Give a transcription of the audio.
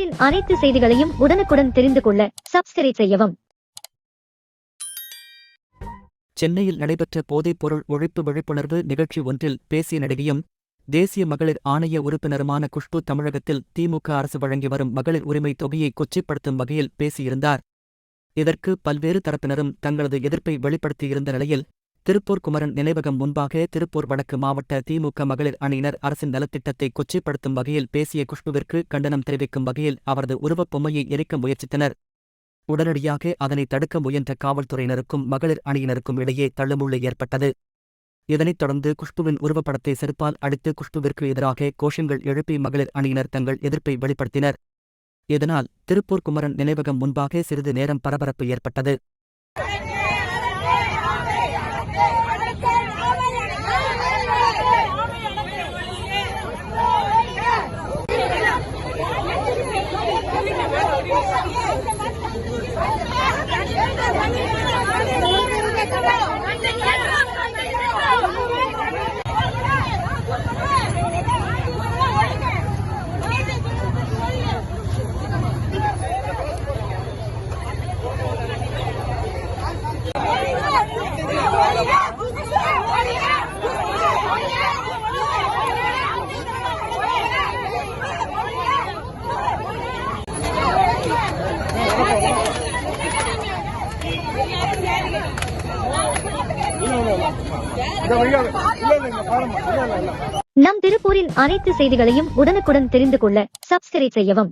திருப்பூரின் அனைத்து செய்திகளையும் உடனுக்குடன் தெரிந்து கொள்ள சப்ஸ்கிரைப் செய்யவும். சென்னையில் நடைபெற்ற போதைப்பொருள் ஒழிப்பு விழிப்புணர்வு நிகழ்ச்சி ஒன்றில் பேசிய நடிகையும் தேசிய மகளிர் ஆணைய உறுப்பினருமான குஷ்பு தமிழகத்தில் திமுக அரசு வழங்கி வரும் மகளிர் உரிமை தொகையை கொச்சைப்படுத்தும் வகையில் பேசியிருந்தார். இதற்கு பல்வேறு தரப்பினரும் தங்களது எதிர்ப்பை வெளிப்படுத்தியிருந்த நிலையில் திருப்பூர் குமரன் நினைவகம் முன்பாக திருப்பூர் வடக்கு மாவட்ட திமுக மகளிர் அணியினர் அரசின் நலத்திட்டத்தை கொச்சைப்படுத்தும் வகையில் பேசிய குஷ்புவிற்கு கண்டனம் தெரிவிக்கும் வகையில் அவரது உருவப் பொம்மையை எரிக்க முயற்சித்தனர். உடனடியாக அதனை தடுக்க முயன்ற காவல்துறையினருக்கும் மகளிர் அணியினருக்கும் இடையே தள்ளுமுள்ளு ஏற்பட்டது. இதனைத் தொடர்ந்து குஷ்புவின் உருவப்படத்தை செருப்பால் அடித்து குஷ்புவிற்கு எதிராக கோஷங்கள் எழுப்பி மகளிர் அணியினர் தங்கள் எதிர்ப்பை வெளிப்படுத்தினர். இதனால் திருப்பூர் குமரன் நினைவகம் முன்பாக சிறிது நேரம் பரபரப்பு ஏற்பட்டது. நம் திருப்பூரின் அனைத்து செய்திகளையும் உடனுக்குடன் தெரிந்து கொள்ள சப்ஸ்கிரைப் செய்யவும்.